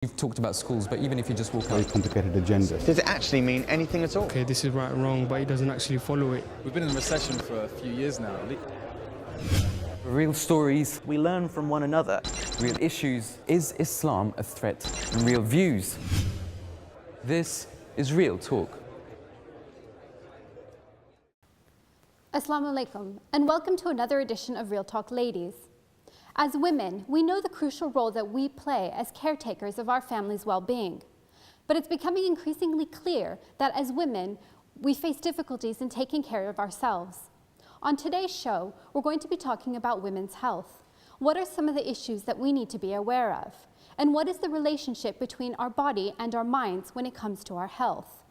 You've talked about schools, but even if you just walk Very out... complicated agenda. Does it actually mean anything at all? Okay, this is right and wrong, but he doesn't actually follow it. We've been in recession for a few years now. Real stories, We learn from one another. real issues. Is Islam a threat? And real views. This is Real Talk. Assalamu alaikum, and welcome to another edition of Real Talk Ladies. As women, we know the crucial role that we play as caretakers of our family's well-being. But it's becoming increasingly clear that as women, we face difficulties in taking care of ourselves. On today's show, we're going to be talking about women's health. What are some of the issues that we need to be aware of? And what is the relationship between our body and our minds when it comes to our health?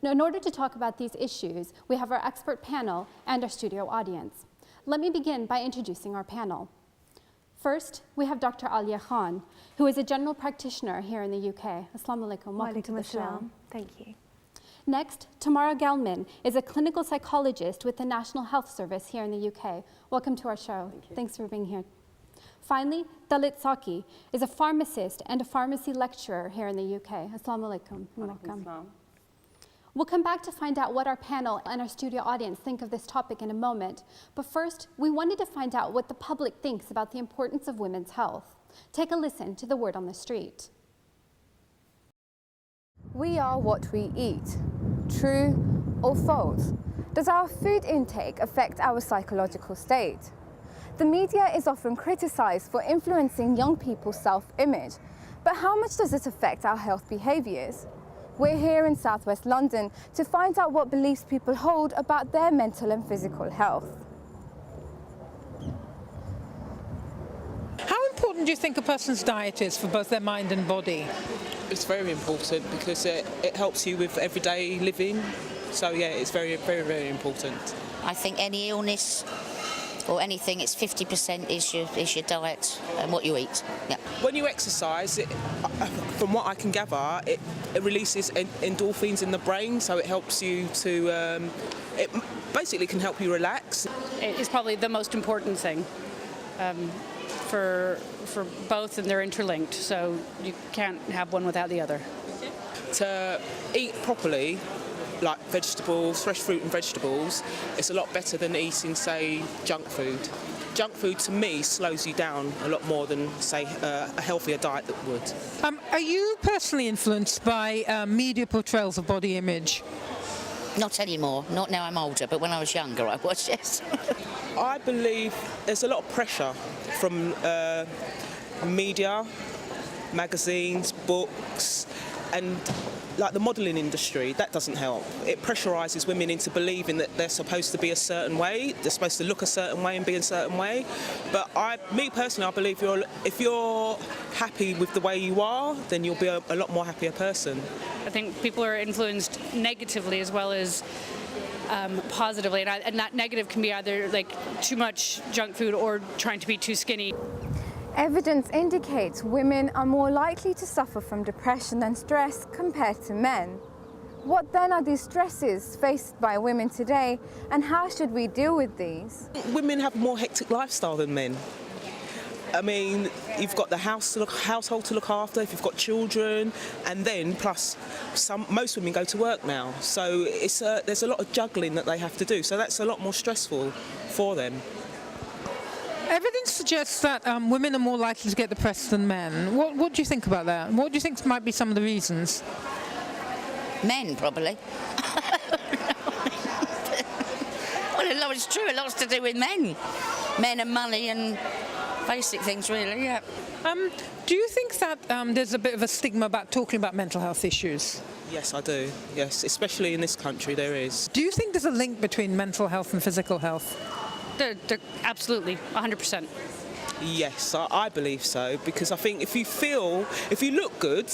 In order to talk about these issues, we have our expert panel and our studio audience. Let me begin by introducing our panel. First, we have Dr. Alia Khan, who is a general practitioner here in the UK. Assalamu alaikum, welcome to the show. Thank you. Next, Tamara Gelman is a clinical psychologist with the National Health Service here in the UK. Welcome to our show. Thanks for being here. Finally, Dalit Saki is a pharmacist and a pharmacy lecturer here in the UK. Assalamu alaikum. Welcome. We'll come back to find out what our panel and our studio audience think of this topic in a moment. But first, we wanted to find out what the public thinks about the importance of women's health. Take a listen to the word on the street. We are what we eat. True or false? Does our food intake affect our psychological state? The media is often criticized for influencing young people's self-image, but how much does it affect our health behaviors? We're here in southwest London to find out what beliefs people hold about their mental and physical health. How important do you think a person's diet is for both their mind and body? It's very important because it helps you with everyday living. So yeah, it's very, very, very important. I think any illness or anything, it's 50% is your diet and what you eat. Yeah. When you exercise, from what I can gather, it releases endorphins in the brain, so it helps you to. It basically can help you relax. It's probably the most important thing for both, and they're interlinked, so you can't have one without the other. To eat properly, like vegetables, fresh fruit and vegetables, it's a lot better than eating, say, junk food. Junk food, to me, slows you down a lot more than, say, a healthier diet that would. Are you personally influenced by media portrayals of body image? Not anymore, not now I'm older, but when I was younger I was, yes. I believe there's a lot of pressure from media, magazines, books, and like the modelling industry. That doesn't help. It pressurises women into believing that they're supposed to be a certain way, they're supposed to look a certain way and be a certain way. But me personally, I believe if you're happy with the way you are, then you'll be a lot more happier person. I think people are influenced negatively as well as positively, and that negative can be either like too much junk food or trying to be too skinny. Evidence indicates women are more likely to suffer from depression and stress compared to men. What then are these stresses faced by women today, and how should we deal with these? Women have a more hectic lifestyle than men. I mean, you've got the household to look after, if you've got children, and then plus most women go to work now. So there's a lot of juggling that they have to do, so that's a lot more stressful for them. Evidence suggests that women are more likely to get depressed than men. What do you think about that? What do you think might be some of the reasons? Men, probably. Well, a lot is true, a lot's to do with men. Men and money and basic things, really, yeah. Do you think that there's a bit of a stigma about talking about mental health issues? Yes, I do. Yes, especially in this country, there is. Do you think there's a link between mental health and physical health? They're absolutely 100%. Yes, I believe so, because I think if you look good,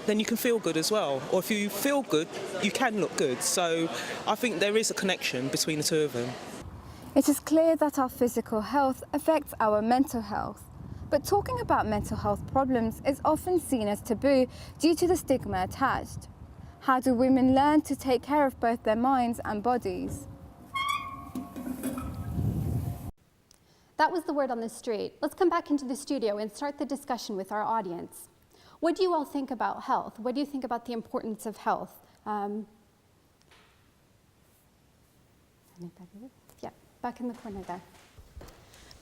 then you can feel good as well. Or if you feel good, you can look good. So I think there is a connection between the two of them. It is clear that our physical health affects our mental health. But talking about mental health problems is often seen as taboo due to the stigma attached. How do women learn to take care of both their minds and bodies? That was the word on the street. Let's come back into the studio and start the discussion with our audience. What do you all think about health? What do you think about the importance of health? Yeah, back in the corner there.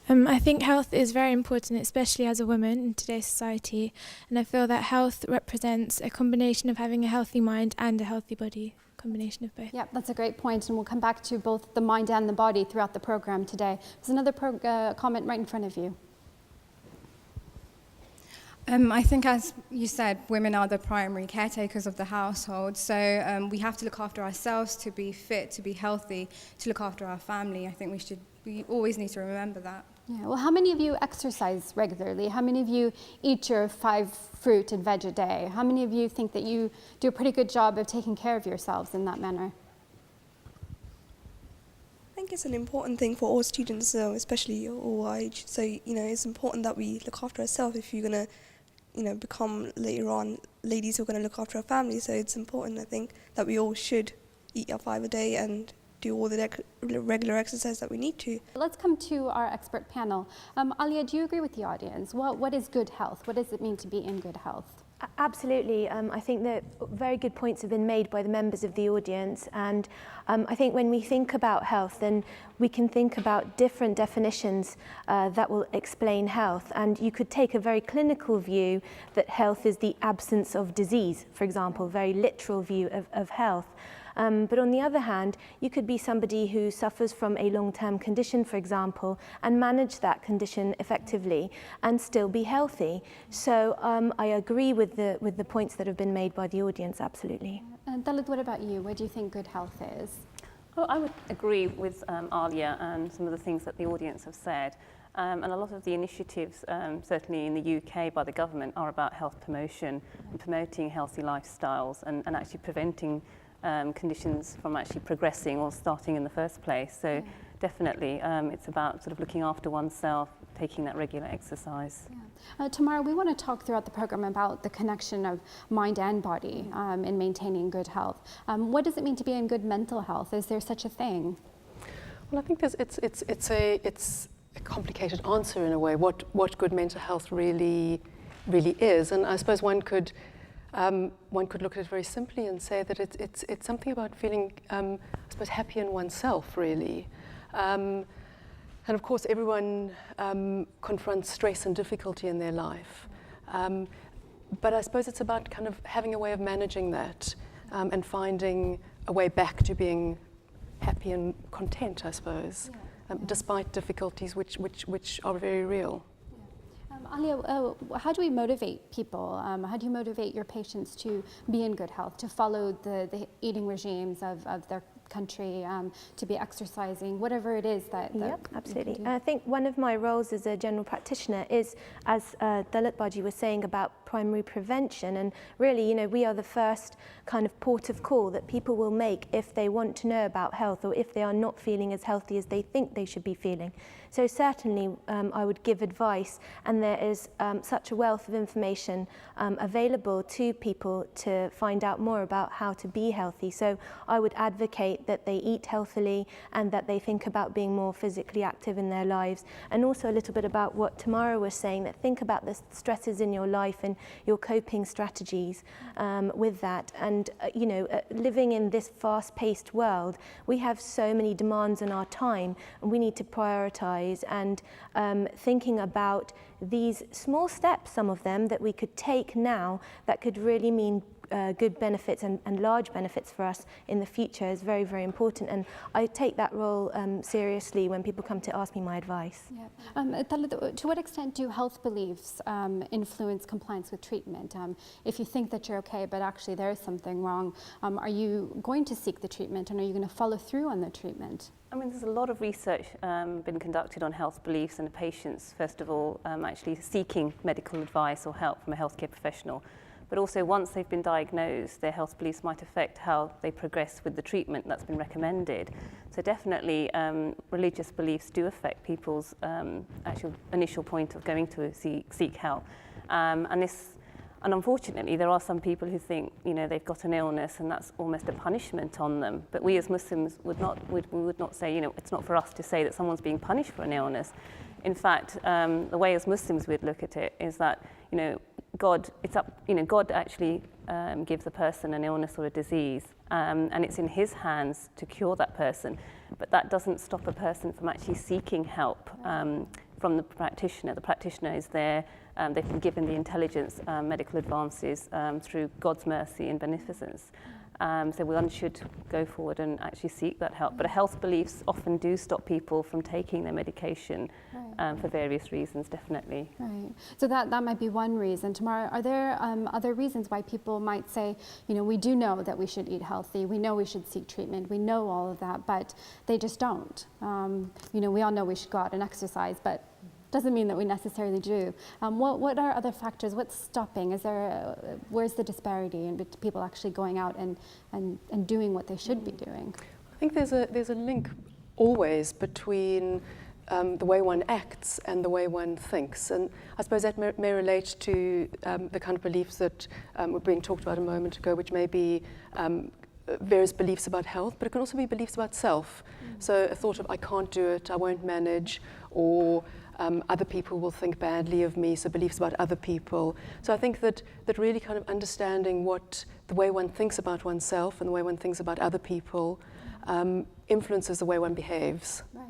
I think health is very important, especially as a woman in today's society, and I feel that health represents a combination of having a healthy mind and a healthy body, combination of both. Yeah, that's a great point, and we'll come back to both the mind and the body throughout the program today. There's another comment right in front of you. I think, as you said, women are the primary caretakers of the household, so we have to look after ourselves to be fit, to be healthy, to look after our family. I think we always need to remember that. Yeah, well, how many of you exercise regularly? How many of you eat your 5 fruit and veg a day? How many of you think that you do a pretty good job of taking care of yourselves in that manner? I think it's an important thing for all students, especially all age. So, it's important that we look after ourselves if you're going to, become later on ladies who are going to look after our families. So it's important, I think, that we all should eat our 5 a day and do all the regular exercise that we need to. Let's come to our expert panel. Alia, do you agree with the audience? What is good health? What does it mean to be in good health? Absolutely. I think that very good points have been made by the members of the audience, and I think when we think about health, then we can think about different definitions that will explain health. And you could take a very clinical view that health is the absence of disease, for example, very literal view of health. But on the other hand, you could be somebody who suffers from a long-term condition, for example, and manage that condition effectively and still be healthy. So I agree with the points that have been made by the audience, absolutely. And Dalit, what about you? What do you think good health is? Well, I would agree with Alia and some of the things that the audience have said. And a lot of the initiatives, certainly in the UK by the government, are about health promotion and promoting healthy lifestyles and actually preventing conditions from actually progressing or starting in the first place. So definitely it's about sort of looking after oneself, taking that regular exercise. Yeah. Tamara, we want to talk throughout the program about the connection of mind and body in maintaining good health. What does it mean to be in good mental health? Is there such a thing? Well, I think it's a complicated answer in a way, what good mental health really is. And I suppose one could look at it very simply and say that it's something about feeling, I suppose, happy in oneself, really. And of course, everyone confronts stress and difficulty in their life. But I suppose it's about kind of having a way of managing that and finding a way back to being happy and content, I suppose, despite difficulties which are very real. Alia, how do we motivate people? How do you motivate your patients to be in good health, to follow the eating regimes of their country, to be exercising, whatever it is that Yep, absolutely. I think one of my roles as a general practitioner is, as Dalit Baji was saying, about primary prevention. And really, we are the first kind of port of call that people will make if they want to know about health or if they are not feeling as healthy as they think they should be feeling. So certainly I would give advice, and there is such a wealth of information available to people to find out more about how to be healthy. So I would advocate that they eat healthily and that they think about being more physically active in their lives, and also a little bit about what Tamara was saying, that think about the stresses in your life and your coping strategies with that. And living in this fast-paced world, we have so many demands on our time, and we need to prioritize and thinking about these small steps, some of them that we could take now that could really mean good benefits and large benefits for us in the future is very, very important. And I take that role seriously when people come to ask me my advice. Yeah. To what extent do health beliefs influence compliance with treatment? If you think that you're okay, but actually there is something wrong, are you going to seek the treatment, and are you going to follow through on the treatment? I mean, there's a lot of research been conducted on health beliefs and patients, first of all, actually seeking medical advice or help from a healthcare professional. But also, once they've been diagnosed, their health beliefs might affect how they progress with the treatment that's been recommended. So definitely, religious beliefs do affect people's actual initial point of going to seek help. And unfortunately, there are some people who think, they've got an illness and that's almost a punishment on them. But we as Muslims would not say, it's not for us to say that someone's being punished for an illness. In fact, the way as Muslims we'd look at it is that, God, it's up, you know, God actually gives a person an illness or a disease, and it's in his hands to cure that person. But that doesn't stop a person from actually seeking help from the practitioner. The practitioner is there. They've been given the intelligence, medical advances through God's mercy and beneficence. So one should go forward and actually seek that help. But health beliefs often do stop people from taking their medication for various reasons, definitely. Right. So that might be one reason. Tamara, are there other reasons why people might say, you know, we do know that we should eat healthy, we know we should seek treatment, we know all of that, but they just don't? You know, we all know we should go out and exercise, but doesn't mean that we necessarily do. What are other factors? What's stopping? Where's the disparity in people actually going out and doing what they should be doing? I think there's a link always between the way one acts and the way one thinks, and I suppose that may relate to the kind of beliefs that were being talked about a moment ago, which may be various beliefs about health, but it can also be beliefs about self. So a thought of I can't do it, I won't manage, or other people will think badly of me, so beliefs about other people. So I think that really kind of understanding what the way one thinks about oneself and the way one thinks about other people influences the way one behaves. Right.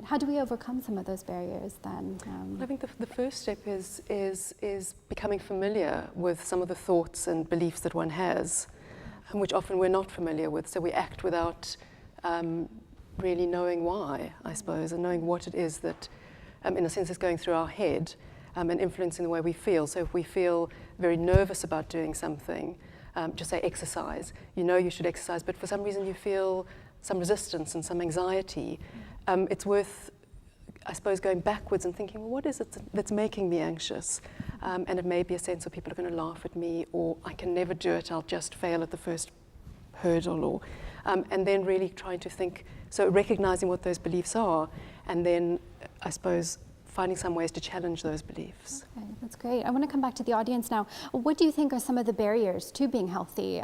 How do we overcome some of those barriers then? I think the first step is becoming familiar with some of the thoughts and beliefs that one has, which often we're not familiar with, so we act without really knowing why, I suppose, and knowing what it is that in a sense is going through our head and influencing the way we feel. So if we feel very nervous about doing something, just say exercise. You know you should exercise, but for some reason you feel some resistance and some anxiety. It's worth, I suppose, going backwards and thinking, well, what is it that's making me anxious? And it may be a sense of people are going to laugh at me, or I can never do it, I'll just fail at the first hurdle, or and then really trying to think, so recognizing what those beliefs are, and then I suppose finding some ways to challenge those beliefs. Okay, that's great. I want to come back to the audience now. What do you think are some of the barriers to being healthy,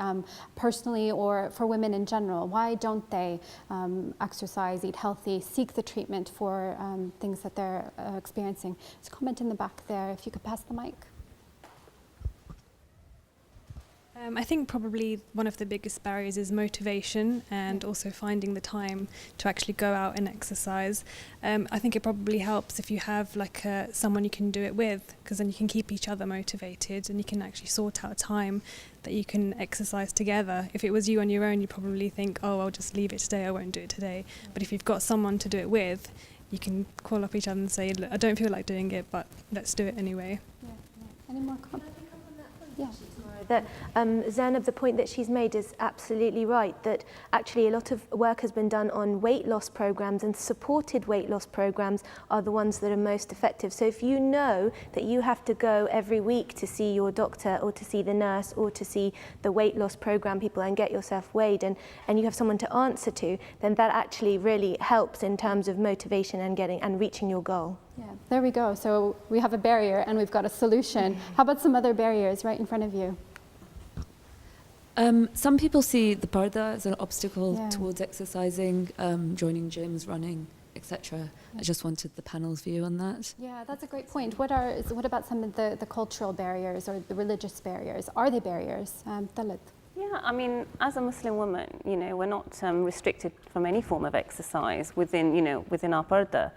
personally or for women in general? Why don't they exercise, eat healthy, seek the treatment for things that they're experiencing? There's a comment in the back there, if you could pass the mic. I think probably one of the biggest barriers is motivation and also finding the time to actually go out and exercise. I think it probably helps if you have like someone you can do it with, because then you can keep each other motivated and you can actually sort out time that you can exercise together. If it was you on your own, you'd probably think, oh, I'll just leave it today, I won't do it today. But if you've got someone to do it with, you can call up each other and say, look, I don't feel like doing it, but let's do it anyway. Yeah. Any more comments? Yeah. That Zainab, the point that she's made is absolutely right, that actually a lot of work has been done on weight loss programs, and supported weight loss programs are the ones that are most effective. So if you know that you have to go every week to see your doctor or to see the nurse or to see the weight loss program people and get yourself weighed, and you have someone to answer to, then that actually really helps in terms of motivation and reaching your goal. Yeah, there we go. So we have a barrier and we've got a solution. How about some other barriers right in front of you? Some people see the parda as an obstacle towards exercising, joining gyms, running, etc. I just wanted the panel's view on that. Yeah, that's a great point. What about some of the cultural barriers or the religious barriers? Are they barriers? Dalit? Yeah, I mean, as a Muslim woman, you know, we're not restricted from any form of exercise within our parda.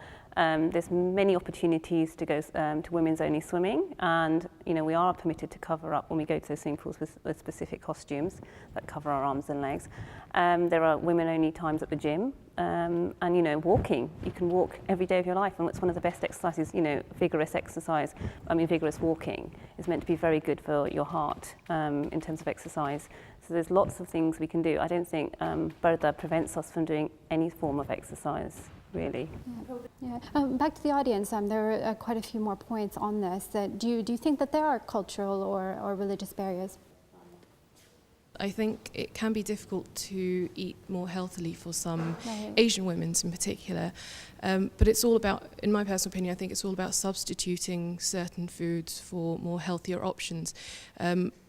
There's many opportunities to go to women's only swimming, and we are permitted to cover up when we go to those swimming pools with specific costumes that cover our arms and legs. There are women only times at the gym, and walking. You can walk every day of your life, and it's one of the best exercises. Vigorous exercise. Vigorous walking is meant to be very good for your heart in terms of exercise. So there's lots of things we can do. I don't think parda prevents us from doing any form of exercise, really. Yeah. Back to the audience, there are quite a few more points on this. Do you think that there are cultural or religious barriers? I think it can be difficult to eat more healthily for some Asian women in particular. But it's all about, in my personal opinion, I think it's all about substituting certain foods for more healthier options.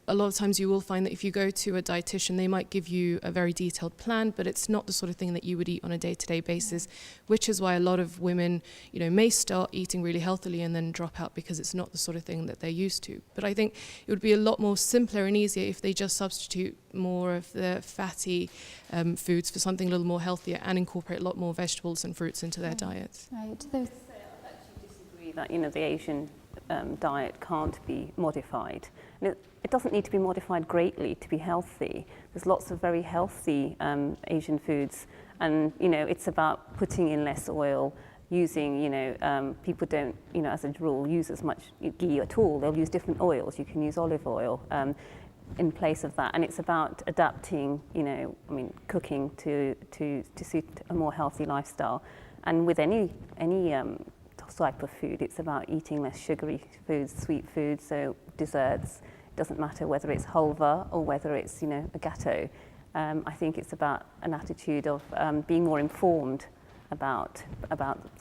a lot of times you will find that if you go to a dietitian, they might give you a very detailed plan, but it's not the sort of thing that you would eat on a day-to-day basis, which is why a lot of women, you know, may start eating really healthily and then drop out because it's not the sort of thing that they're used to. But I think it would be a lot more simpler and easier if they just substitute more of the fatty foods for something a little more healthier and incorporate a lot more vegetables and fruits into their diets. Right. I actually disagree that, you know, the Asian diet can't be modified. And it doesn't need to be modified greatly to be healthy. There's lots of very healthy Asian foods, and you know, it's about putting in less oil, using, you know, people don't, you know, as a rule, use as much ghee at all. They'll use different oils. You can use olive oil in place of that, and it's about adapting, you know, I mean, cooking to suit a more healthy lifestyle. And with any type of food, it's about eating less sugary foods, sweet foods, so desserts. It doesn't matter whether it's halva or whether it's, you know, a gâteau. I think it's about an attitude of being more informed about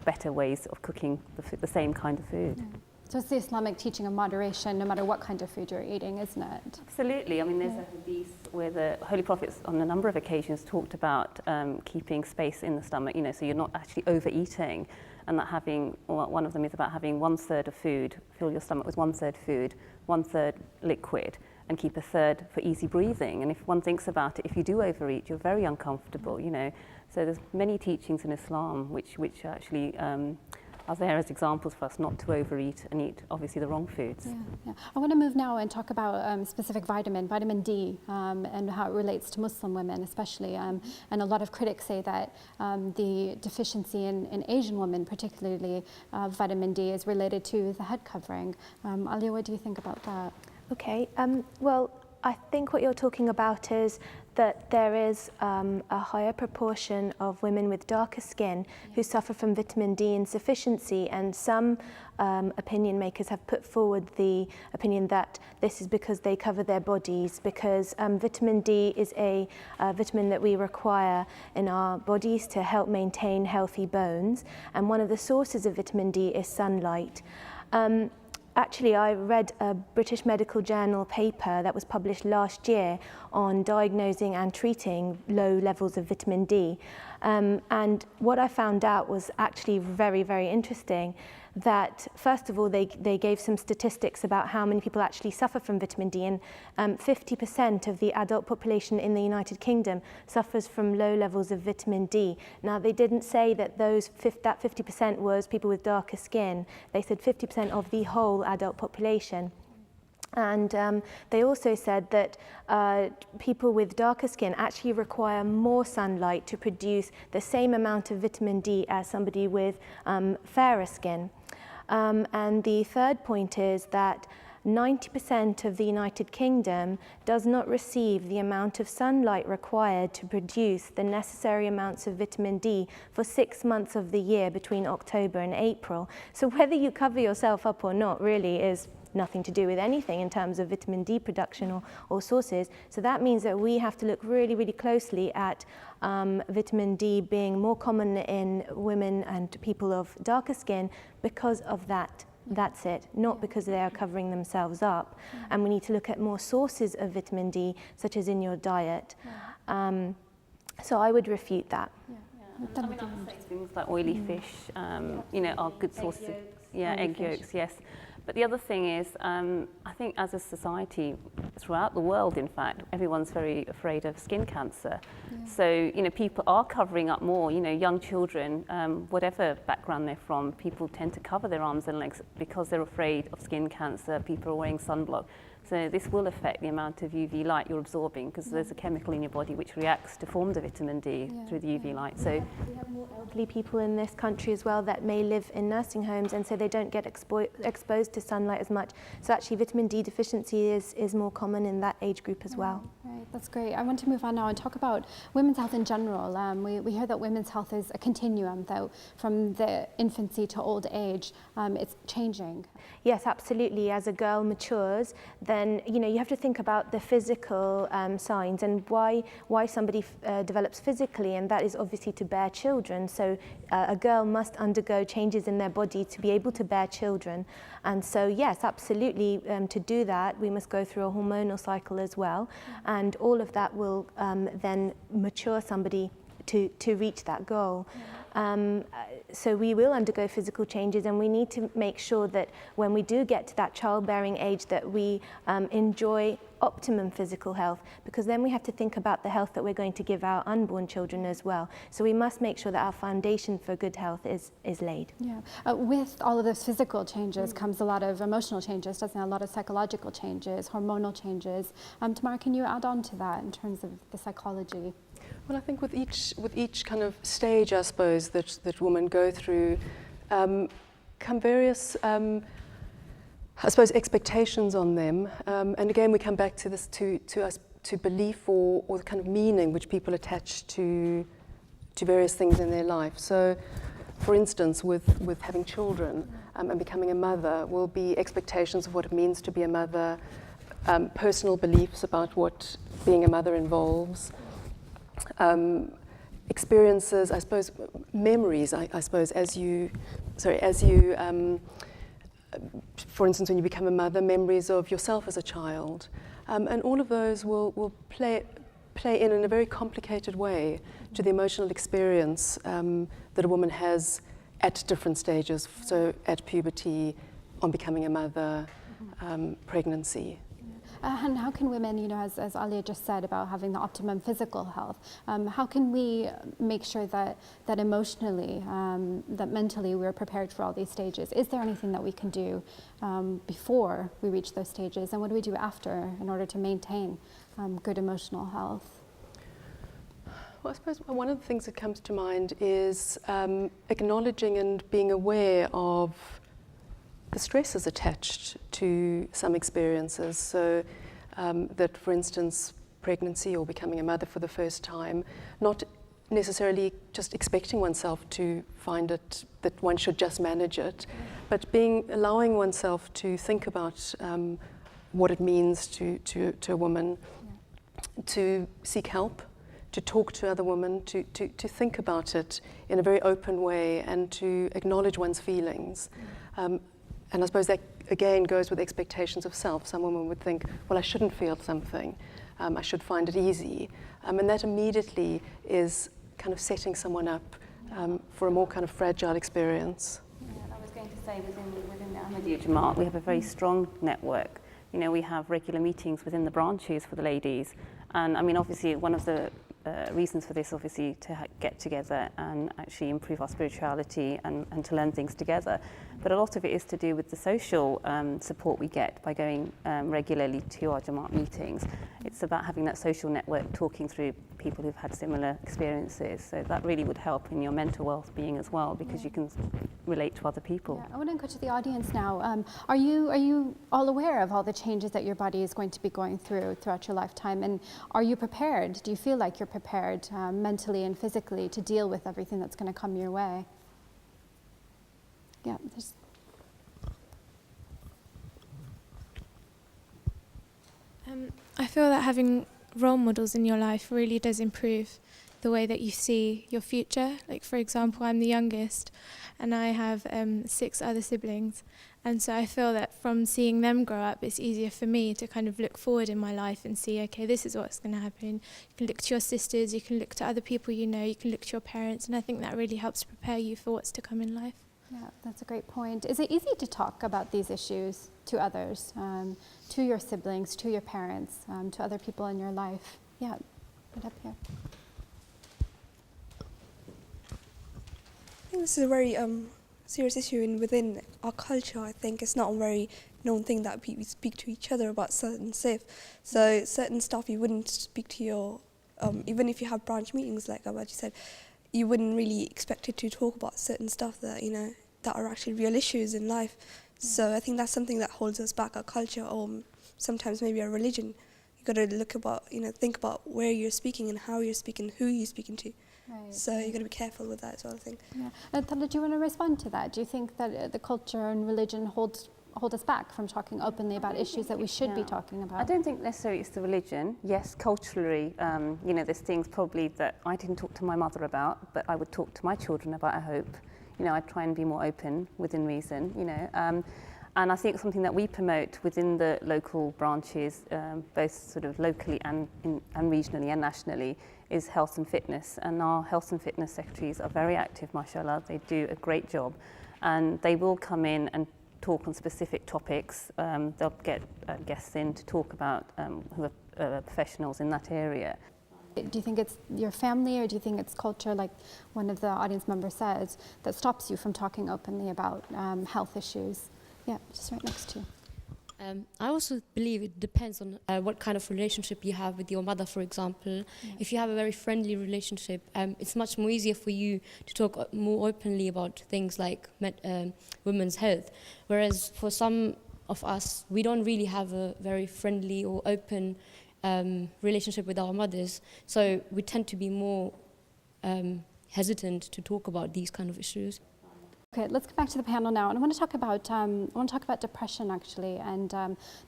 better ways of cooking the same kind of food. Yeah. So it's the Islamic teaching of moderation, no matter what kind of food you're eating, isn't it? Absolutely. I mean, there's a hadith where the Holy Prophet on a number of occasions talked about keeping space in the stomach, you know, so you're not actually overeating, and that having, one of them is about having 1/3 of food, fill your stomach with 1/3 food, 1/3 liquid, and keep 1/3 for easy breathing. And if one thinks about it, if you do overeat, you're very uncomfortable, you know. So there's many teachings in Islam which actually are there as examples for us not to overeat and eat, obviously, the wrong foods. Yeah. I want to move now and talk about specific vitamin D, and how it relates to Muslim women especially. And a lot of critics say that the deficiency in Asian women, particularly vitamin D, is related to the head covering. Alia, what do you think about that? Okay, well, I think what you're talking about is that there is a higher proportion of women with darker skin who suffer from vitamin D insufficiency, and some opinion makers have put forward the opinion that this is because they cover their bodies, because vitamin D is a vitamin that we require in our bodies to help maintain healthy bones, and one of the sources of vitamin D is sunlight. Actually, I read a British Medical Journal paper that was published last year on diagnosing and treating low levels of vitamin D. And what I found out was actually very, very interesting, that first of all, they gave some statistics about how many people actually suffer from vitamin D, and 50% of the adult population in the United Kingdom suffers from low levels of vitamin D. Now, they didn't say that that 50% was people with darker skin. They said 50% of the whole adult population. And they also said that people with darker skin actually require more sunlight to produce the same amount of vitamin D as somebody with fairer skin. And the third point is that 90% of the United Kingdom does not receive the amount of sunlight required to produce the necessary amounts of vitamin D for 6 months of the year between October and April. So whether you cover yourself up or not really is nothing to do with anything in terms of vitamin D production or sources. So that means that we have to look really, really closely at vitamin D being more common in women and people of darker skin because of that. That's it, not because they are covering themselves up. And we need to look at more sources of vitamin D, such as in your diet. So I would refute that. I mean, I would say things like oily fish, you know, are good sources. Egg yolks, yes. But the other thing is, I think as a society, throughout the world, in fact, everyone's very afraid of skin cancer. So, you know, people are covering up more, you know, young children, whatever background they're from, people tend to cover their arms and legs because they're afraid of skin cancer. People are wearing sunblock. So this will affect the amount of UV light you're absorbing, because there's a chemical in your body which reacts to forms of vitamin D through the UV light. So we have more elderly people in this country as well that may live in nursing homes, and so they don't get exposed to sunlight as much. So actually vitamin D deficiency is more common in that age group as well. Right. That's great. I want to move on now and talk about women's health in general. We hear that women's health is a continuum, though, from the infancy to old age. It's changing. Yes, absolutely. As a girl matures, then you have to think about the physical signs and why somebody develops physically, and that is obviously to bear children. So a girl must undergo changes in their body to be able to bear children. And so yes, absolutely, to do that we must go through a hormonal cycle as well, and all of that will then mature somebody to reach that goal. So we will undergo physical changes, and we need to make sure that when we do get to that childbearing age that we enjoy optimum physical health, because then we have to think about the health that we're going to give our unborn children as well. So we must make sure that our foundation for good health is laid. Yeah. With all of those physical changes comes a lot of emotional changes, doesn't it? A lot of psychological changes, hormonal changes. Tamara, can you add on to that in terms of the psychology? Well, I think with each kind of stage, I suppose, that women go through, come various, I suppose, expectations on them. And again, we come back to this, to belief or the kind of meaning which people attach to various things in their life. So, for instance, with having children and becoming a mother will be expectations of what it means to be a mother, personal beliefs about what being a mother involves. Experiences, I suppose, memories, I suppose, as you, for instance, when you become a mother, memories of yourself as a child. And all of those will play in a very complicated way to the emotional experience that a woman has at different stages, so at puberty, on becoming a mother, pregnancy. And how can women, as Alia just said about having the optimum physical health, how can we make sure that emotionally, that mentally we're prepared for all these stages? Is there anything that we can do before we reach those stages, and what do we do after in order to maintain good emotional health? Well, I suppose one of the things that comes to mind is acknowledging and being aware of the stresses attached to some experiences. So that, for instance, pregnancy or becoming a mother for the first time, not necessarily just expecting oneself to find it, that one should just manage it, but allowing oneself to think about what it means to a woman, to seek help, to talk to other women, to think about it in a very open way, and to acknowledge one's feelings. And I suppose that, again, goes with expectations of self. Some women would think, well, I shouldn't feel something. I should find it easy. And that immediately is kind of setting someone up for a more kind of fragile experience. Yeah, I was going to say, within the Ahmadiyya Jamaat, we have a very strong network. We have regular meetings within the branches for the ladies. And I mean, obviously, one of the reasons for this, obviously, to get together and actually improve our spirituality and to learn things together. But a lot of it is to do with the social support we get by going regularly to our Jamaat meetings. It's about having that social network, talking through people who've had similar experiences. So that really would help in your mental well-being as well, because you can relate to other people. Yeah, I want to go to the audience now. Are you all aware of all the changes that your body is going to be going throughout your lifetime? And are you prepared? Do you feel like you're prepared mentally and physically to deal with everything that's going to come your way? Yeah, I feel that having role models in your life really does improve the way that you see your future. Like, for example, I'm the youngest and I have 6 other siblings, and so I feel that from seeing them grow up, it's easier for me to kind of look forward in my life and see, okay, this is what's going to happen. You can look to your sisters, you can look to other people you know, you can look to your parents, and I think that really helps prepare you for what's to come in life. Yeah, that's a great point. Is it easy to talk about these issues to others, to your siblings, to your parents, to other people in your life? Yeah, right up here. I think this is a very serious issue within our culture. I think it's not a very known thing that we speak to each other about certain stuff. So certain stuff you wouldn't speak to your, even if you have branch meetings like Abaji said, you wouldn't really expect it to talk about certain stuff that, that are actually real issues in life. So I think that's something that holds us back, our culture, or sometimes maybe our religion, you got to look about, think about where you're speaking and how you're speaking, who you're speaking to. Right. So you got to be careful with that as well, I think. Yeah. Tala, do you want to respond to that? Do you think that the culture and religion hold us back from talking openly about issues that we should be talking about? I don't think necessarily it's the religion. Yes, culturally, there's things probably that I didn't talk to my mother about, but I would talk to my children about, I hope. I try and be more open within reason, And I think something that we promote within the local branches, both sort of locally and regionally and nationally, is health and fitness. And our health and fitness secretaries are very active, mashallah. They do a great job. And they will come in and talk on specific topics. They'll get guests in to talk about who are professionals in that area. Do you think it's your family, or do you think it's culture, like one of the audience members says, that stops you from talking openly about health issues? Yeah, just right next to you. I also believe it depends on what kind of relationship you have with your mother, for example. Yeah. If you have a very friendly relationship, it's much more easier for you to talk more openly about things like women's health. Whereas for some of us, we don't really have a very friendly or open relationship with our mothers. So we tend to be more hesitant to talk about these kind of issues. Okay, let's get back to the panel now. And I want to talk about depression, actually. And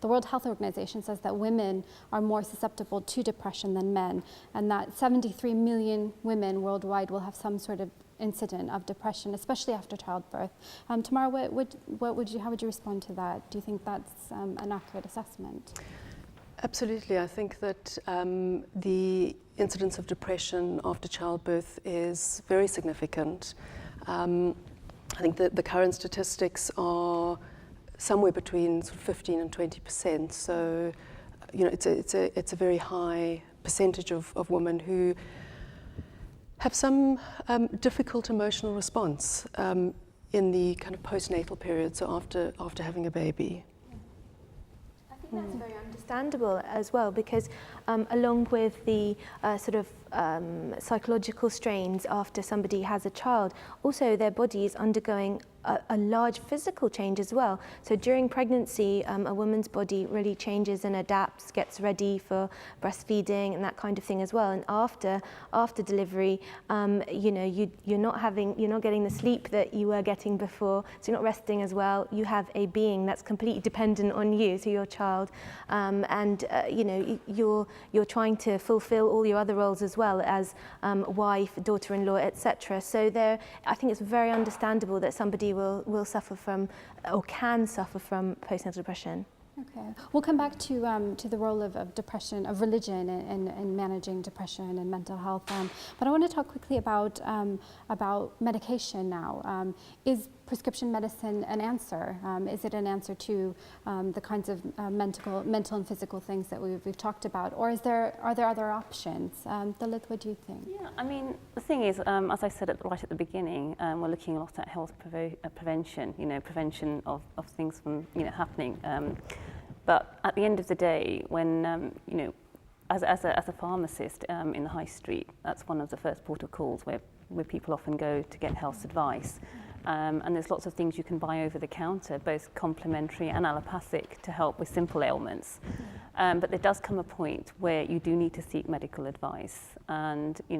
the World Health Organization says that women are more susceptible to depression than men, and that 73 million women worldwide will have some sort of incident of depression, especially after childbirth. Tamara, how would you respond to that? Do you think that's an accurate assessment? Absolutely. I think that the incidence of depression after childbirth is very significant. I think that the current statistics are somewhere between sort of 15 and 20%. So, it's a very high percentage of women who have some difficult emotional response in the kind of postnatal period, so after having a baby. I think that's very understandable as well, because along with the sort of psychological strains after somebody has a child, also their body is undergoing a large physical change as well. So during pregnancy, a woman's body really changes and adapts, gets ready for breastfeeding and that kind of thing as well. And after delivery, you're not getting the sleep that you were getting before, so you're not resting as well. You have a being that's completely dependent on you, so your child, you're trying to fulfill all your other roles as well as wife, daughter-in-law, etc. So I think it's very understandable that somebody will suffer from, or can suffer from, postnatal depression. Okay, we'll come back to the role of depression, of religion in managing depression and mental health. But I want to talk quickly about medication now. Is prescription medicine an answer? Is it an answer to the kinds of mental and physical things that we've talked about, or are there other options? Dalit, what do you think? Yeah, I mean, the thing is, as I said right at the beginning, we're looking a lot at health prevention. Prevention of things from happening. But at the end of the day, when as a pharmacist in the high street, that's one of the first port of calls where people often go to get health advice. And there's lots of things you can buy over the counter, both complementary and allopathic, to help with simple ailments. But there does come a point where you do need to seek medical advice, and you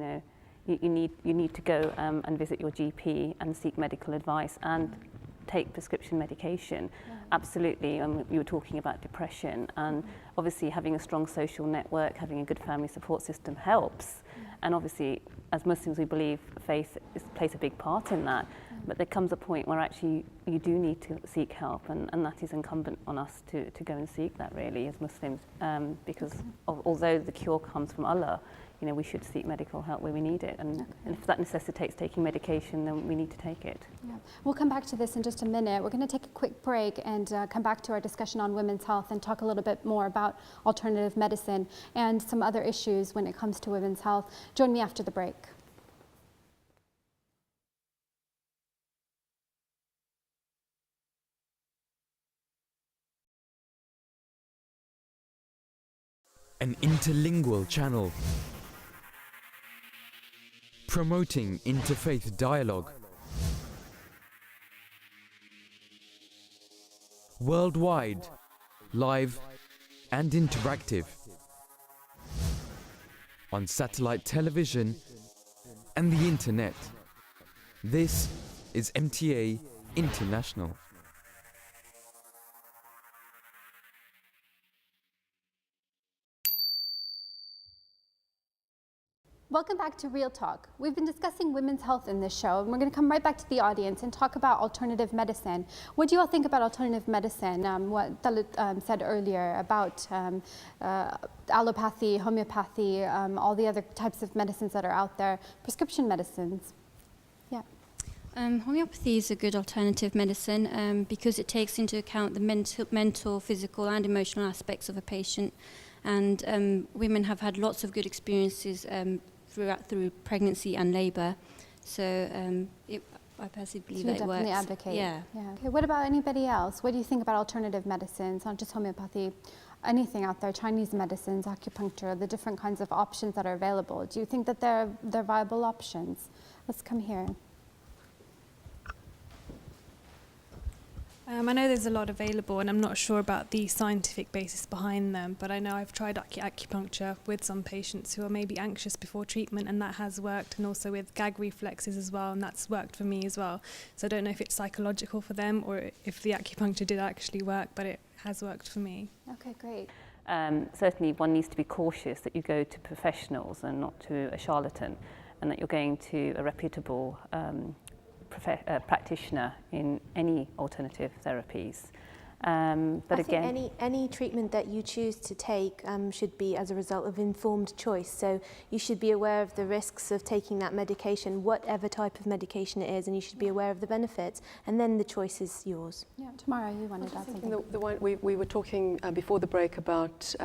need to go and visit your GP and seek medical advice and take prescription medication. Absolutely. You were talking about depression, and obviously having a strong social network, having a good family support system helps. And obviously, as Muslims, we believe faith plays a big part in that. But there comes a point where actually you do need to seek help, and that is incumbent on us to go and seek that, really, as Muslims, because although the cure comes from Allah, we should seek medical help where we need it, and if that necessitates taking medication, then we need to take it. Yeah. We'll come back to this in just a minute. We're going to take a quick break and come back to our discussion on women's health and talk a little bit more about alternative medicine and some other issues when it comes to women's health. Join me after the break. An interlingual channel promoting interfaith dialogue, worldwide, live and interactive. on satellite television and the internet. This is MTA International. Welcome back to Real Talk. We've been discussing women's health in this show, and we're going to come right back to the audience and talk about alternative medicine. What do you all think about alternative medicine? What Dalit said earlier about allopathy, homeopathy, all the other types of medicines that are out there, prescription medicines. Yeah. Homeopathy is a good alternative medicine because it takes into account the mental, physical and emotional aspects of a patient. And women have had lots of good experiences through pregnancy and labour. So I personally believe that it works. Definitely advocate. Yeah. Okay, what about anybody else? What do you think about alternative medicines, not just homeopathy, anything out there, Chinese medicines, acupuncture, the different kinds of options that are available? Do you think that they're viable options? Let's come here. I know there's a lot available, and I'm not sure about the scientific basis behind them, but I know I've tried acupuncture with some patients who are maybe anxious before treatment, and that has worked, and also with gag reflexes as well, and that's worked for me as well. So I don't know if it's psychological for them or if the acupuncture did actually work, but it has worked for me. Okay, great. Certainly one needs to be cautious that you go to professionals and not to a charlatan, and that you're going to a reputable practitioner in any alternative therapies. But I again, think any treatment that you choose to take should be as a result of informed choice. So you should be aware of the risks of taking that medication, whatever type of medication it is, and you should be aware of the benefits, and then the choice is yours. Yeah, Tamara, you wanted to add something. The one we were talking before the break about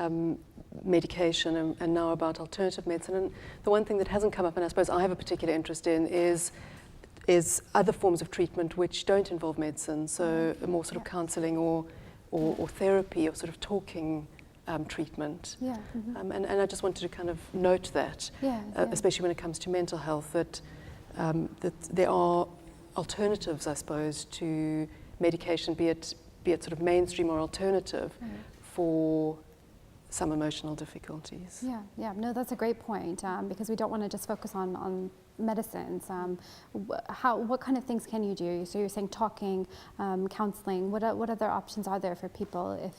medication and now about alternative medicine, and the one thing that hasn't come up, and I suppose I have a particular interest in, is other forms of treatment which don't involve medicine, so more sort of counselling or therapy or sort of talking treatment. Yeah. And I just wanted to kind of note that, especially when it comes to mental health, that there are alternatives, I suppose, to medication, be it sort of mainstream or alternative, for some emotional difficulties. Yeah, no, that's a great point, because we don't want to just focus on medicines. What kind of things can you do? So you're saying talking, counseling. What other options are there for people if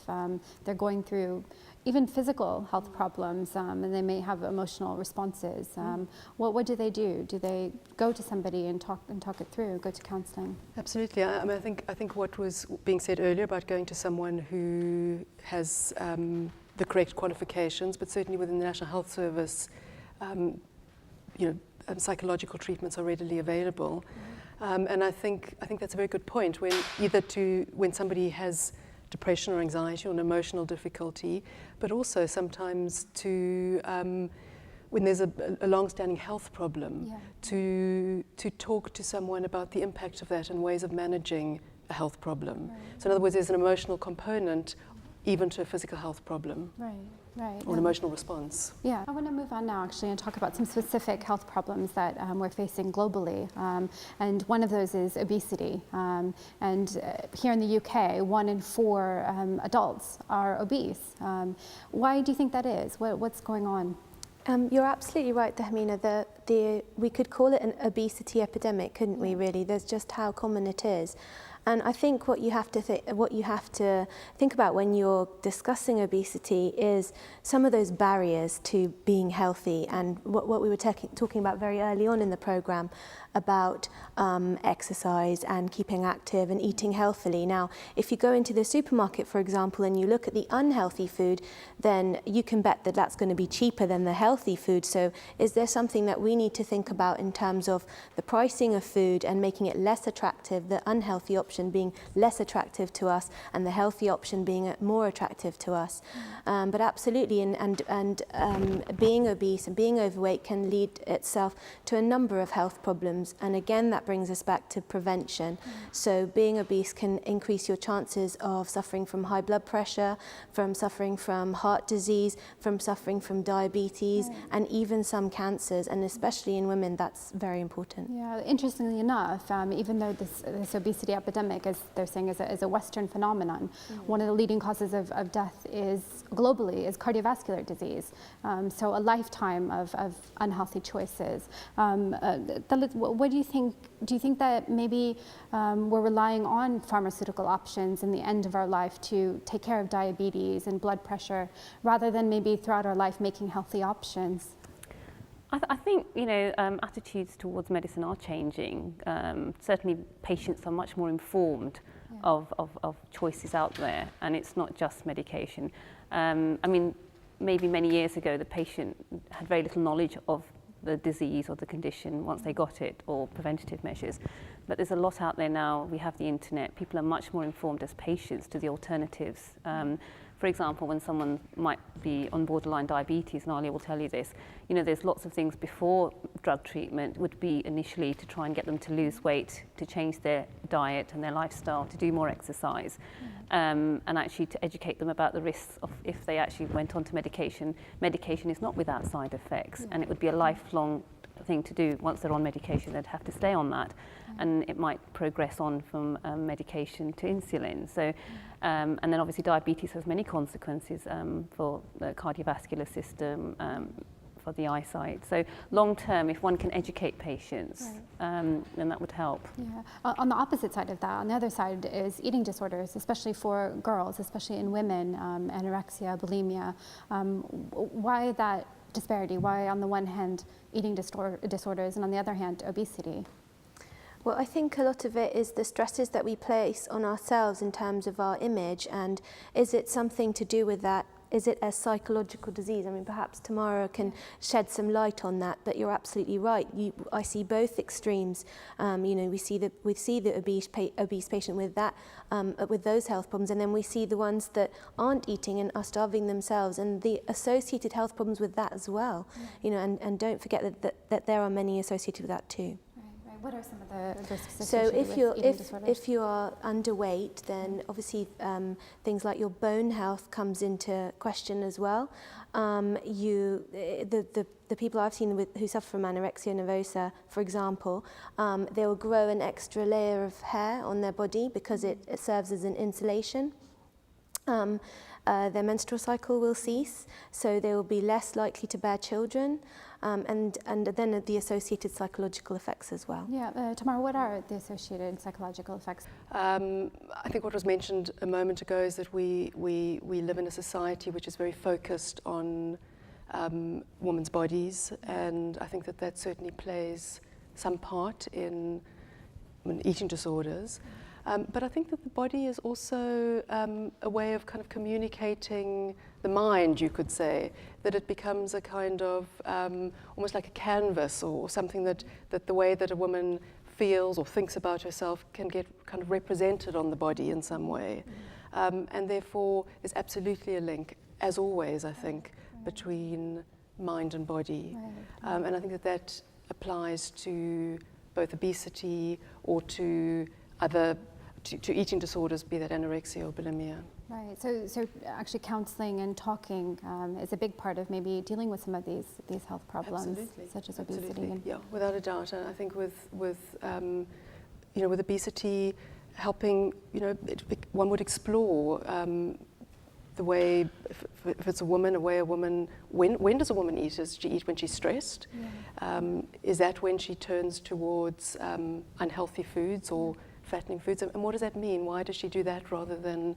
they're going through even physical health problems and they may have emotional responses? What do they do? Do they go to somebody and talk it through? Go to counseling? Absolutely. I mean, I think what was being said earlier about going to someone who has the correct qualifications, but certainly within the National Health Service, psychological treatments are readily available, and I think that's a very good point. When somebody has depression or anxiety or an emotional difficulty, but also sometimes when there's a long-standing health problem, to talk to someone about the impact of that and ways of managing a health problem. So in other words, there's an emotional component even to a physical health problem. Right. Or an emotional response. Yeah, I want to move on now actually and talk about some specific health problems that we're facing globally. And one of those is obesity. And here in the UK, 1 in 4 adults are obese. Why do you think that is? What's going on? You're absolutely right, Tahmina. We could call it an obesity epidemic, couldn't we, really? There's just how common it is. And I think what you have to think about when you're discussing obesity is some of those barriers to being healthy, and what we were talking about very early on in the program about exercise and keeping active and eating healthily. Now, if you go into the supermarket, for example, and you look at the unhealthy food, then you can bet that that's going to be cheaper than the healthy food. So is there something that we need to think about in terms of the pricing of food and making it less attractive, the unhealthy option being less attractive to us and the healthy option being more attractive to us? But absolutely, and being obese and being overweight can lead itself to a number of health problems. And again, that brings us back to prevention. So being obese can increase your chances of suffering from high blood pressure, from suffering from heart disease, from suffering from diabetes, and even some cancers, and especially in women, that's very important. Yeah, interestingly enough, even though this obesity epidemic epidemic, as they're saying, is a Western phenomenon. One of the leading causes of death globally is cardiovascular disease. So a lifetime of unhealthy choices. Dalit, what do you think? Do you think that maybe we're relying on pharmaceutical options in the end of our life to take care of diabetes and blood pressure, rather than maybe throughout our life making healthy options? I think, attitudes towards medicine are changing. Certainly patients are much more informed of choices out there, and it's not just medication. Maybe many years ago the patient had very little knowledge of the disease or the condition once they got it, or preventative measures. But there's a lot out there now. We have the internet. People are much more informed as patients to the alternatives. For example, when someone might be on borderline diabetes, and Alia will tell you this, there's lots of things before drug treatment would be initially to try and get them to lose weight, to change their diet and their lifestyle, to do more exercise, and actually to educate them about the risks of if they actually went on to medication. Medication is not without side effects, and it would be a lifelong thing to do. Once they're on medication, they'd have to stay on that, and it might progress on from medication to insulin. So, and then obviously diabetes has many consequences for the cardiovascular system, for the eyesight. So long term, if one can educate patients, then that would help. Yeah. On the opposite side of that, on the other side is eating disorders, especially for girls, especially in women, anorexia, bulimia. Why that disparity? Why on the one hand eating disorders and on the other hand obesity? Well, I think a lot of it is the stresses that we place on ourselves in terms of our image, and is it something to do with that? Is it a psychological disease? I mean, perhaps Tamara can shed some light on that, but you're absolutely right. I see both extremes. We see the obese patient with that, with those health problems, and then we see the ones that aren't eating and are starving themselves, and the associated health problems with that as well. And don't forget that there are many associated with that too. What are some of the risks So associated with eating disorders? if you are underweight, then obviously things like your bone health comes into question as well. The people I've seen who suffer from anorexia nervosa, for example, they will grow an extra layer of hair on their body because it serves as an insulation. Their menstrual cycle will cease, so they will be less likely to bear children, and then the associated psychological effects as well. Yeah, Tamara, what are the associated psychological effects? I think what was mentioned a moment ago is that we live in a society which is very focused on women's bodies, and I think that certainly plays some part in eating disorders. But I think that the body is also a way of kind of communicating the mind, you could say, that it becomes a kind of almost like a canvas or something that the way that a woman feels or thinks about herself can get kind of represented on the body in some way. And therefore there's absolutely a link, as always, I think, between mind and body. And I think that applies to both obesity or to other to eating disorders, be that anorexia or bulimia. Right. So actually, counselling and talking is a big part of maybe dealing with some of these health problems, such as obesity. Yeah, without a doubt. And I think with obesity, helping one would explore the way, if it's a woman, when does a woman eat? Does she eat when she's stressed? Yeah. Is that when she turns towards unhealthy foods or fattening foods? And what does that mean? Why does she do that rather than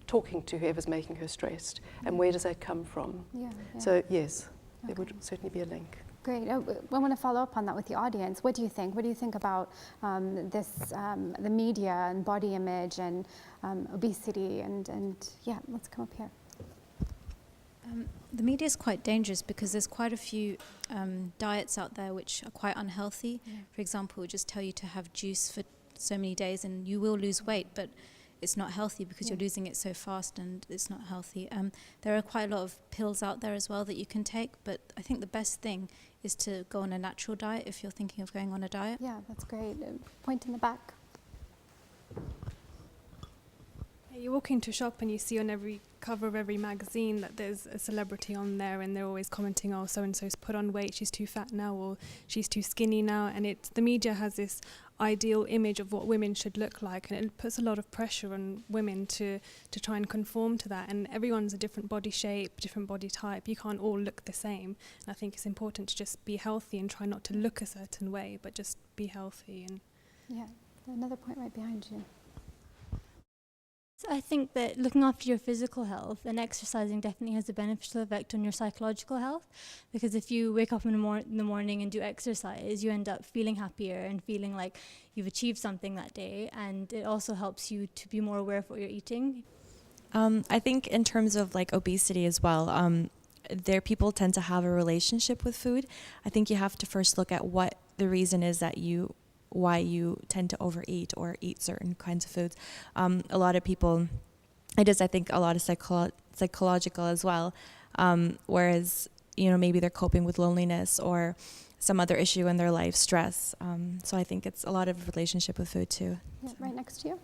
talking to whoever's making her stressed? And where does that come from? Yeah. So yes, there would certainly be a link. Great. I want to follow up on that with the audience. What do you think? What do you think about the media and body image and obesity and yeah, let's come up here. The media is quite dangerous because there's quite a few diets out there which are quite unhealthy. Yeah. For example, just tell you to have juice for so many days and you will lose weight, but it's not healthy because you're losing it so fast and it's not healthy. There are quite a lot of pills out there as well that you can take, but I think the best thing is to go on a natural diet if you're thinking of going on a diet. Yeah, that's great. Point in the back. You walk into a shop and you see on every cover of every magazine that there's a celebrity on there and they're always commenting, oh, so-and-so's put on weight, she's too fat now, or she's too skinny now. And the media has this ideal image of what women should look like, and it puts a lot of pressure on women to try and conform to that, and everyone's a different body shape, different body type. You can't all look the same, and I think it's important to just be healthy and try not to look a certain way, but just be healthy. And yeah, another point right behind you. So I think that looking after your physical health and exercising definitely has a beneficial effect on your psychological health, because if you wake up in the morning and do exercise, you end up feeling happier and feeling like you've achieved something that day, and it also helps you to be more aware of what you're eating. I think in terms of like obesity as well, people tend to have a relationship with food. I think you have to first look at what the reason is why you tend to overeat or eat certain kinds of foods. A lot of people, it is, I think, a lot of psychological as well, whereas, maybe they're coping with loneliness or some other issue in their life, stress. So I think it's a lot of relationship with food too. Yeah, right next to you.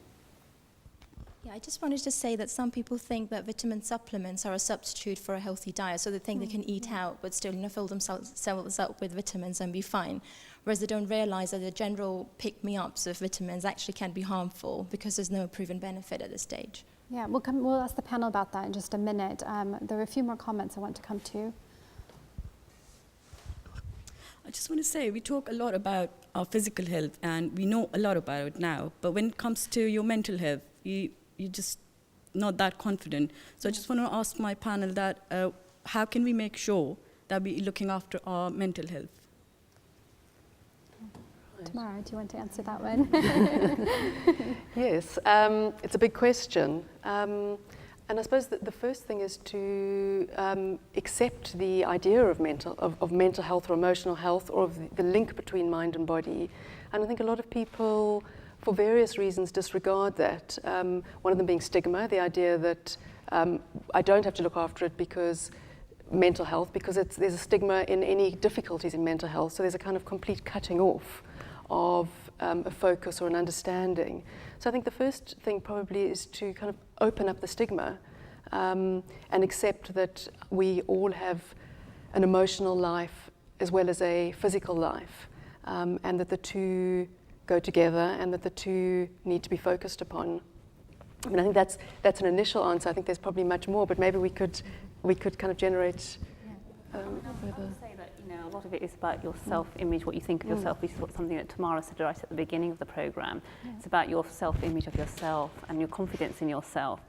Yeah, I just wanted to say that some people think that vitamin supplements are a substitute for a healthy diet, so they think they can eat out but still fill themselves up with vitamins and be fine. Whereas they don't realize that the general pick-me-ups of vitamins actually can be harmful because there's no proven benefit at this stage. Yeah, we'll ask the panel about that in just a minute. There are a few more comments I want to come to. I just want to say, we talk a lot about our physical health and we know a lot about it now, but when it comes to your mental health, you're just not that confident. So I just want to ask my panel that how can we make sure that we're looking after our mental health? Tamara, do you want to answer that one? Yes, it's a big question. And I suppose that the first thing is to accept the idea of mental health or emotional health, or of the link between mind and body. And I think a lot of people, for various reasons, disregard that. One of them being stigma, the idea that I don't have to look after it because mental health, because there's a stigma in any difficulties in mental health. So there's a kind of complete cutting off of a focus or an understanding. So I think the first thing probably is to kind of open up the stigma and accept that we all have an emotional life as well as a physical life, and that the two go together and that the two need to be focused upon. I mean, I think that's an initial answer. I think there's probably much more, but maybe we could kind of generate I would say that a lot of it is about your self-image, what you think of yourself, which is something that Tamara said right at the beginning of the programme. It's about your self-image of yourself and your confidence in yourself.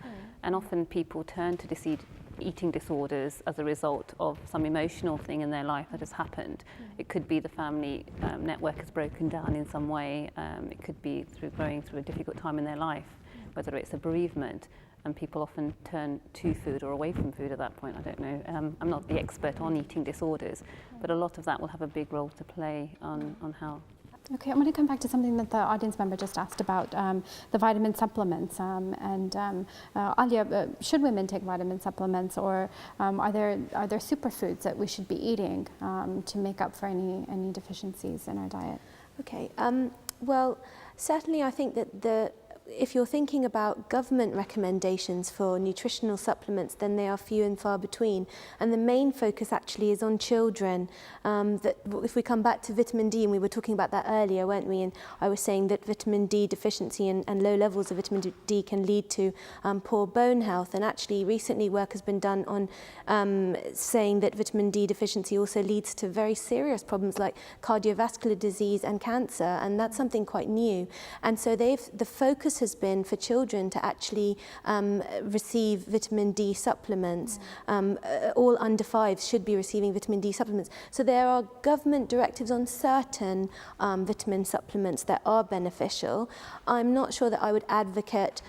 And often people turn to eating disorders as a result of some emotional thing in their life that has happened. It could be the family network has broken down in some way. It could be through going through a difficult time in their life, whether it's a bereavement. And people often turn to food or away from food at that point. I don't know. I'm not the expert on eating disorders, but a lot of that will have a big role to play on how. Okay, I'm going to come back to something that the audience member just asked about, the vitamin supplements. Alia, should women take vitamin supplements, or are there superfoods that we should be eating to make up for any deficiencies in our diet? Okay, well, certainly I think that if you're thinking about government recommendations for nutritional supplements, then they are few and far between. And the main focus actually is on children. That if we come back to vitamin D, and we were talking about that earlier, weren't we? And I was saying that vitamin D deficiency and low levels of vitamin D can lead to poor bone health. And actually recently work has been done on saying that vitamin D deficiency also leads to very serious problems like cardiovascular disease and cancer. And that's something quite new. And so the focus has been for children to actually receive vitamin D supplements. All under 5s should be receiving vitamin D supplements. So there are government directives on certain vitamin supplements that are beneficial. I'm not sure that I would advocate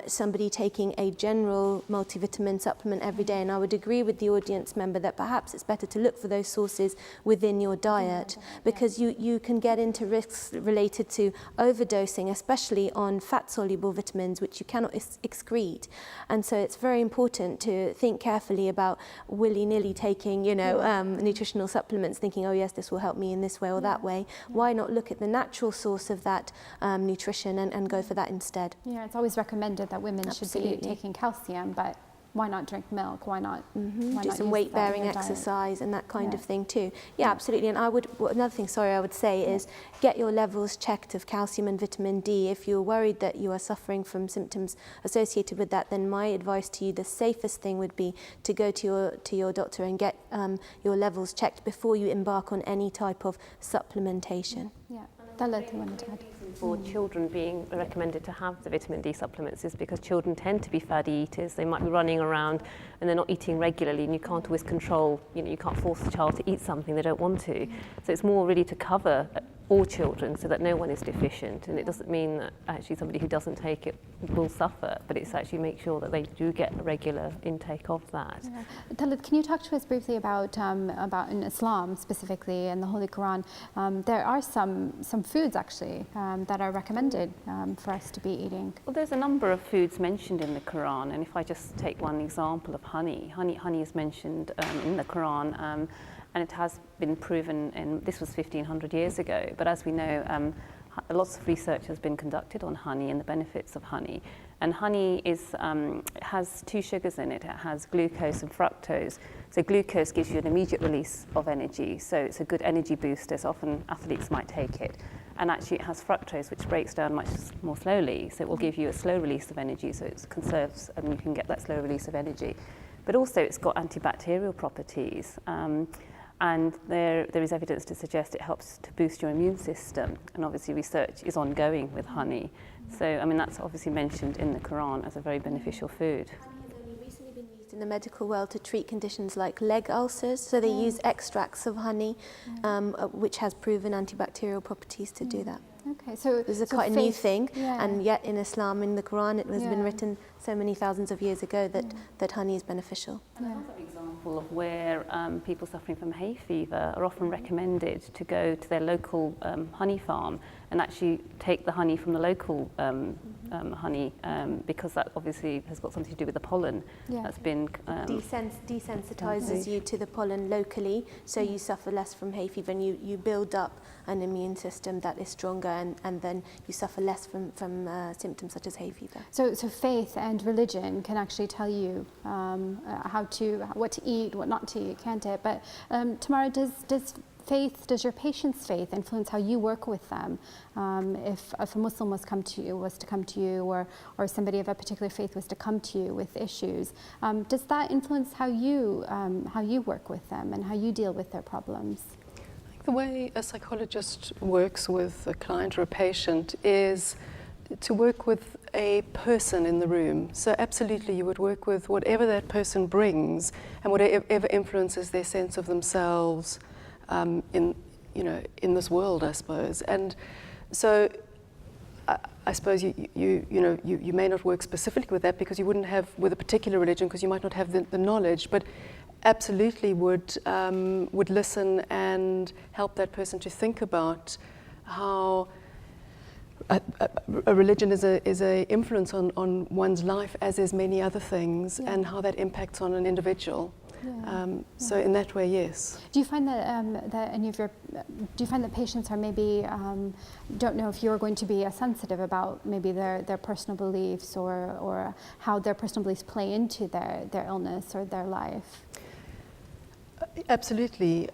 somebody taking a general multivitamin supplement every day, and I would agree with the audience member that perhaps it's better to look for those sources within your diet, because you can get into risks related to overdosing, especially on fat-soluble vitamins, which you cannot excrete. And so it's very important to think carefully about willy-nilly taking, nutritional supplements, thinking, oh yes, this will help me in this way or that way. Why not look at the natural source of that nutrition and go for that instead? Yeah, it's always recommended that women should be taking calcium, but why not drink milk? Why not? Why Do not some use weight that in bearing your diet? exercise and that kind Yeah. of thing too. Yeah, absolutely. And I would, another thing, I would say is get your levels checked of calcium and vitamin D. If you're worried that you are suffering from symptoms associated with that, then my advice to you, the safest thing would be to go to your doctor and get your levels checked before you embark on any type of supplementation. Yeah. Dalit, you wanted to add? For children being recommended to have the vitamin D supplements is because children tend to be fatty eaters. They might be running around and they're not eating regularly, and you can't always control, you can't force the child to eat something they don't want to. So it's more really to cover all children so that no one is deficient, and it doesn't mean that actually somebody who doesn't take it will suffer, but it's actually make sure that they do get a regular intake of that. Yeah. Dalit, can you talk to us briefly about in Islam specifically and the Holy Quran? There are some foods actually that are recommended for us to be eating. Well, there's a number of foods mentioned in the Quran, and if I just take one example of honey is mentioned in the Quran, and it has been proven, and this was 1500 years ago, but as we know, lots of research has been conducted on honey and the benefits of honey. And honey has two sugars in it. It has glucose and fructose. So glucose gives you an immediate release of energy, so it's a good energy booster, so often athletes might take it. And actually it has fructose, which breaks down much more slowly, so it will give you a slow release of energy, so it conserves and you can get that slow release of energy. But also it's got antibacterial properties. And there is evidence to suggest it helps to boost your immune system, and obviously research is ongoing with honey. So, I mean, that's obviously mentioned in the Quran as a very beneficial food. Honey has only recently been used in the medical world to treat conditions like leg ulcers, so they use extracts of honey, which has proven antibacterial properties to do that. Okay, so this is so quite a new thing, yeah. and yet in Islam, in the Quran, it has been Yeah. written so many thousands of years ago that honey is beneficial. Another example of where people suffering from hay fever are often recommended to go to their local honey farm and actually take the honey from the local honey, because that obviously has got something to do with the pollen that's been... Desensitizes you to the pollen locally, so you suffer less from hay fever, and you build up an immune system that is stronger, and then you suffer less from symptoms such as hay fever. So faith and religion can actually tell you what to eat, what not to eat, can't it? But Tamara, does your patient's faith influence how you work with them? If a Muslim was to come to you, or somebody of a particular faith was to come to you with issues, does that influence how you work with them and how you deal with their problems? The way a psychologist works with a client or a patient is to work with a person in the room. So absolutely you would work with whatever that person brings and whatever influences their sense of themselves in this world, I suppose. And so I suppose you may not work specifically with that because you wouldn't have with a particular religion, because you might not have the knowledge, but absolutely would listen and help that person to think about how a religion is a influence on one's life, as is many other things, and how that impacts on an individual. So in that way, yes. Do you find that do you find that patients are maybe don't know if you're going to be sensitive about maybe their personal beliefs or how their personal beliefs play into their illness or their life? Absolutely.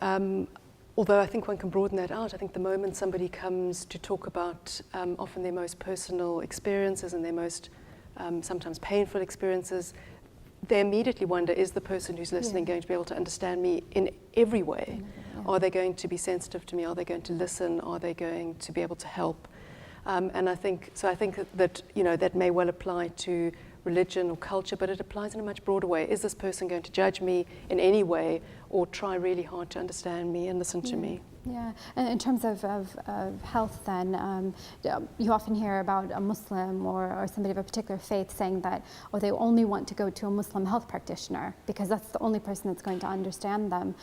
Although I think one can broaden that out. I think the moment somebody comes to talk about often their most personal experiences and their most sometimes painful experiences, they immediately wonder, is the person who's listening going to be able to understand me in every way? Are they going to be sensitive to me? Are they going to listen? Are they going to be able to help? And I think that that may well apply to religion or culture, but it applies in a much broader way. Is this person going to judge me in any way, or try really hard to understand me and listen to me? Yeah, and in terms of health then, you often hear about a Muslim or somebody of a particular faith saying that, they only want to go to a Muslim health practitioner because that's the only person that's going to understand them.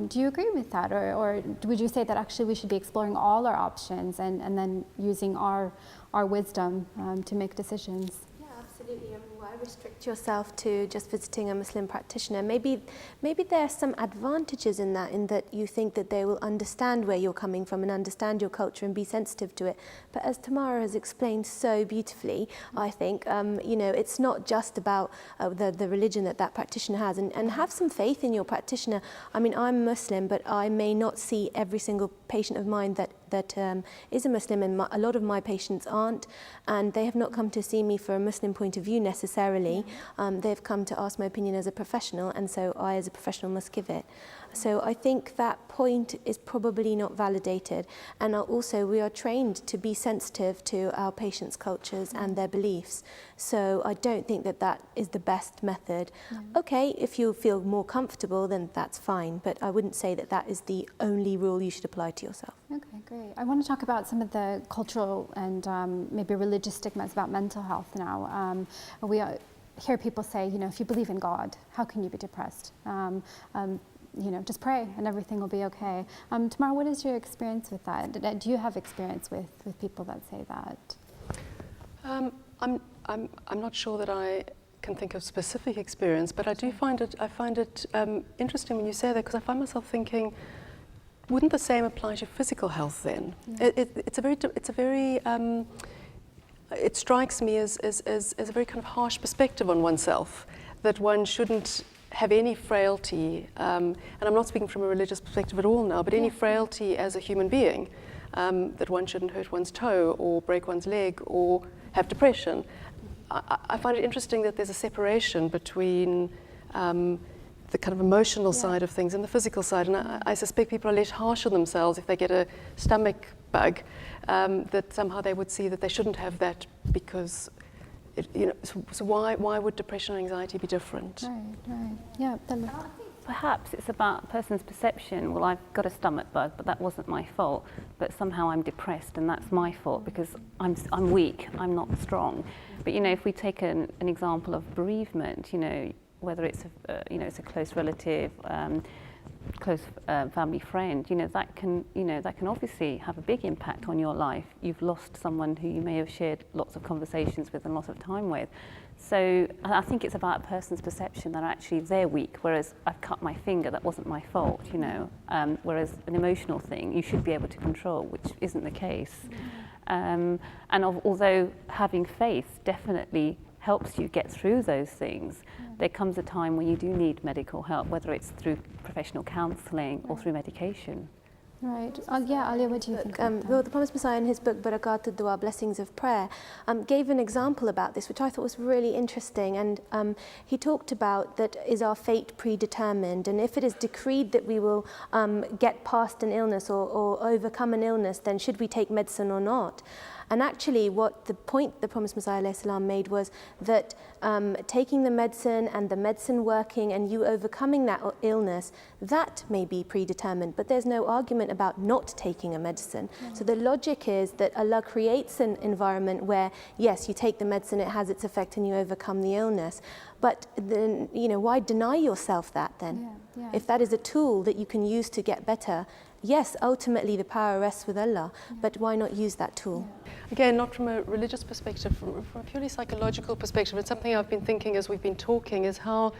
Do you agree with that, or would you say that actually we should be exploring all our options and then using our wisdom to make decisions? Absolutely. I restrict yourself to just visiting a Muslim practitioner. Maybe there are some advantages in that you think that they will understand where you're coming from and understand your culture and be sensitive to it. But as Tamara has explained so beautifully, I think it's not just about the religion that practitioner has, and have some faith in your practitioner. I mean, I'm Muslim, but I may not see every single patient of mine that is a Muslim, and a lot of my patients aren't, and they have not come to see me for a Muslim point of view necessarily. They've come to ask my opinion as a professional, and so I as a professional must give it. So I think that point is probably not validated, and also we are trained to be sensitive to our patients' cultures and their beliefs. So I don't think that is the best method. Okay, if you feel more comfortable, then that's fine, but I wouldn't say that is the only rule you should apply to yourself. Okay, great. I want to talk about some of the cultural and maybe religious stigmas about mental health now. We hear people say, if you believe in God, how can you be depressed? Just pray and everything will be okay. Tamara, what is your experience with that? Do you have experience with people that say that? I'm not sure that I can think of specific experience, but I find it interesting when you say that, because I find myself thinking, wouldn't the same apply to physical health then? It strikes me as a very kind of harsh perspective on oneself, that one shouldn't have any frailty, and I'm not speaking from a religious perspective at all now, but any frailty as a human being, that one shouldn't hurt one's toe or break one's leg or have depression. I find it interesting that there's a separation between the kind of emotional side of things and the physical side, and I suspect people are less harsh on themselves if they get a stomach bug, that somehow they would see that they shouldn't have that because so why would depression and anxiety be different? Right. Yeah. Perhaps it's about a person's perception. Well, I've got a stomach bug, but that wasn't my fault. But somehow I'm depressed, and that's my fault because I'm weak. I'm not strong. But if we take an example of bereavement, whether it's it's a close relative, close family friend, that can obviously have a big impact on your life. You've lost someone who you may have shared lots of conversations with and lots of time with. So I think it's about a person's perception that actually they're weak, whereas I've cut my finger, that wasn't my fault, whereas an emotional thing you should be able to control, which isn't the case. Although having faith definitely helps you get through those things, there comes a time when you do need medical help, whether it's through professional counselling or through medication. Right. Alia, what do you think? Well, the Promised Messiah in his book, Barakat al-Dua, Blessings of Prayer, gave an example about this, which I thought was really interesting. And he talked about that is our fate predetermined, and if it is decreed that we will get past an illness or overcome an illness, then should we take medicine or not? And actually, what the point the Promised Messiah ﷺ made was that taking the medicine and the medicine working and you overcoming that illness, that may be predetermined, but there's no argument about not taking a medicine. So the logic is that Allah creates an environment where, yes, you take the medicine, it has its effect, and you overcome the illness. But then, why deny yourself that then? If that is a tool that you can use to get better, yes, ultimately the power rests with Allah, but why not use that tool? Again, not from a religious perspective, from a purely psychological perspective. It's something I've been thinking as we've been talking, is how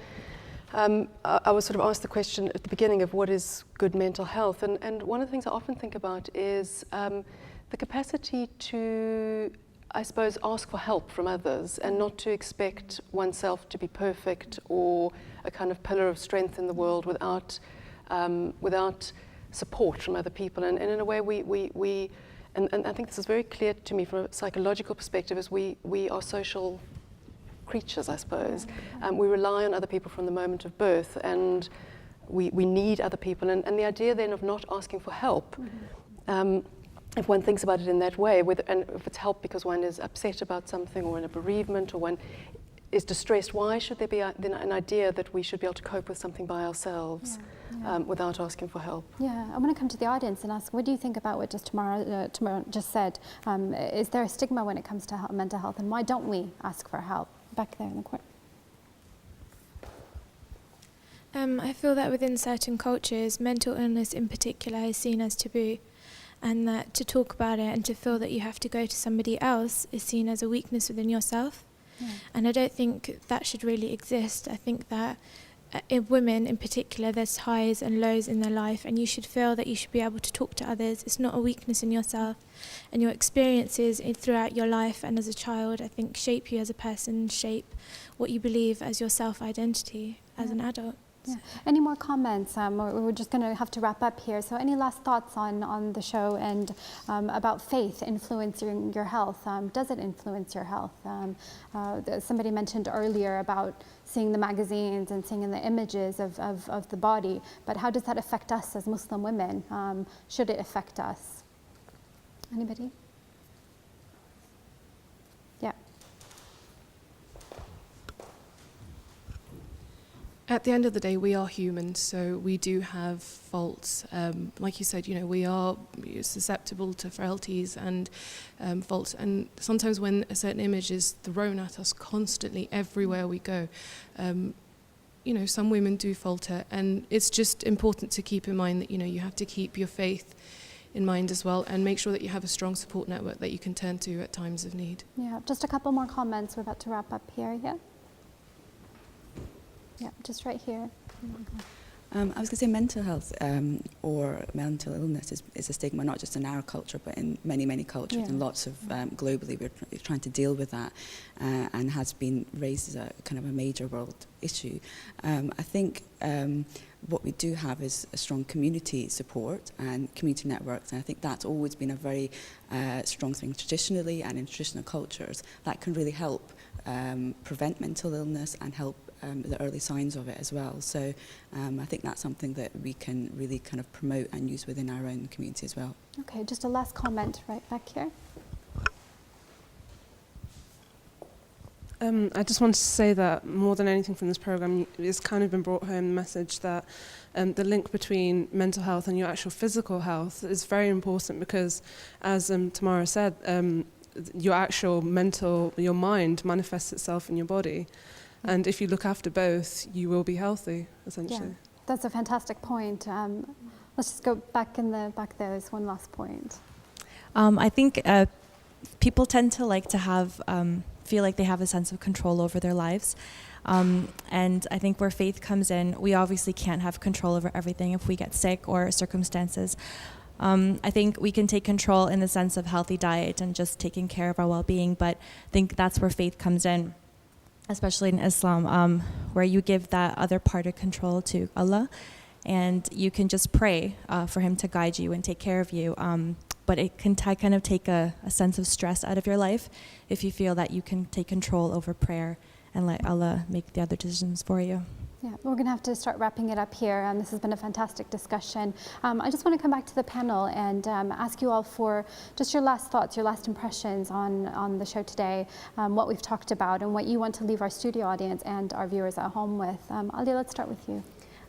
I was sort of asked the question at the beginning of what is good mental health, and one of the things I often think about is the capacity to, I suppose, ask for help from others and not to expect oneself to be perfect or a kind of pillar of strength in the world without support from other people. And in a way, we and I think this is very clear to me from a psychological perspective, is we are social creatures, I suppose. We rely on other people from the moment of birth, and we need other people. And the idea then of not asking for help, if one thinks about it in that way, and if it's help because one is upset about something or in a bereavement or one is distressed, why should there be then an idea that we should be able to cope with something by ourselves without asking for help? Yeah, I want to come to the audience and ask, what do you think about what Tamara just said? Is there a stigma when it comes to mental health, and why don't we ask for help? Back there in the corner. I feel that within certain cultures, mental illness in particular is seen as taboo, and that to talk about it and to feel that you have to go to somebody else is seen as a weakness within yourself. And I don't think that should really exist. I think that in women in particular, there's highs and lows in their life, and you should feel that you should be able to talk to others. It's not a weakness in yourself, and your experiences throughout your life and as a child, I think, shape you as a person, shape what you believe as your self-identity as an adult. Yeah. Any more comments? We're just going to have to wrap up here. So any last thoughts on the show and about faith influencing your health? Does it influence your health? Somebody mentioned earlier about seeing the magazines and seeing the images of the body, but how does that affect us as Muslim women? Should it affect us? Anybody? Yeah. At the end of the day, we are human, so we do have faults. Like you said, we are susceptible to frailties and faults. And sometimes when a certain image is thrown at us constantly everywhere we go, some women do falter. And it's just important to keep in mind that, you have to keep your faith in mind as well, and make sure that you have a strong support network that you can turn to at times of need. Yeah, just a couple more comments. We're about to wrap up here, yeah? Yeah, just right here. I was going to say mental health or mental illness is a stigma, not just in our culture, but in many, many cultures, and lots of globally we're trying to deal with that, and has been raised as a kind of a major world issue. I think what we do have is a strong community support and community networks, and I think that's always been a very strong thing traditionally and in traditional cultures that can really help prevent mental illness and help the early signs of it as well. So I think that's something that we can really kind of promote and use within our own community as well. Okay, just a last comment right back here. I just wanted to say that more than anything from this programme, it's kind of been brought home the message that the link between mental health and your actual physical health is very important, because as Tamara said, your actual your mind manifests itself in your body. And if you look after both, you will be healthy, essentially. Yeah, that's a fantastic point. Let's just go back back there. There's one last point. I think people tend to like to have, feel like they have a sense of control over their lives. And I think where faith comes in, we obviously can't have control over everything if we get sick or circumstances. I think we can take control in the sense of healthy diet and just taking care of our well-being, but I think that's where faith comes in, especially in Islam, where you give that other part of control to Allah, and you can just pray for Him to guide you and take care of you. But it can kind of take a sense of stress out of your life if you feel that you can take control over prayer and let Allah make the other decisions for you. Yeah, we're going to have to start wrapping it up here. This has been a fantastic discussion. I just want to come back to the panel and ask you all for just your last thoughts, your last impressions on the show today, what we've talked about and what you want to leave our studio audience and our viewers at home with. Alia, let's start with you.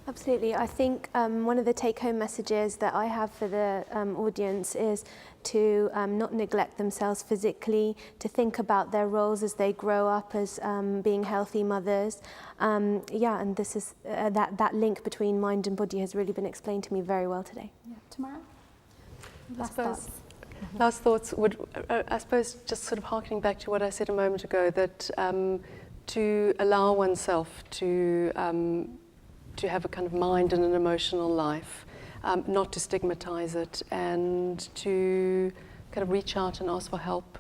Absolutely. I think one of the take-home messages that I have for the audience is to not neglect themselves physically, to think about their roles as they grow up as being healthy mothers. And this is that link between mind and body has really been explained to me very well today. Yeah. Tamara? Last thoughts would, I suppose, just sort of harkening back to what I said a moment ago, that to allow oneself to have a kind of mind and an emotional life, not to stigmatize it, and to kind of reach out and ask for help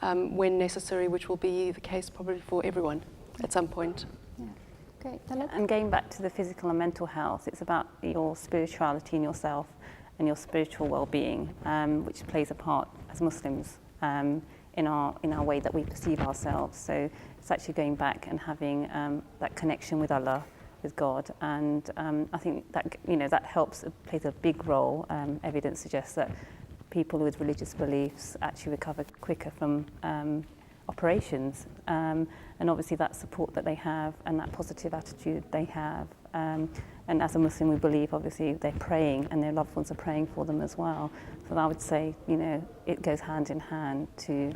when necessary, which will be the case probably for everyone at some point. Yeah, great. And going back to the physical and mental health, it's about your spirituality in yourself and your spiritual well-being, which plays a part as Muslims in our way that we perceive ourselves. So it's actually going back and having that connection with Allah, with God, and I think that that helps, plays a big role. Evidence suggests that people with religious beliefs actually recover quicker from operations, and obviously that support that they have and that positive attitude they have. And as a Muslim, we believe obviously they're praying and their loved ones are praying for them as well. So I would say, it goes hand in hand to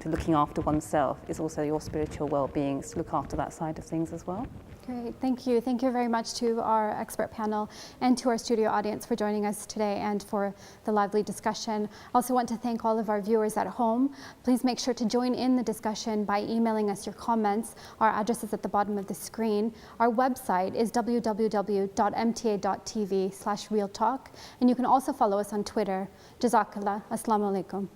looking after oneself is also your spiritual well-being, to look after that side of things as well. Great, thank you. Thank you very much to our expert panel and to our studio audience for joining us today and for the lively discussion. I also want to thank all of our viewers at home. Please make sure to join in the discussion by emailing us your comments. Our address is at the bottom of the screen. Our website is www.mta.tv/realtalk, and you can also follow us on Twitter. Jazakallah. Assalamu alaikum.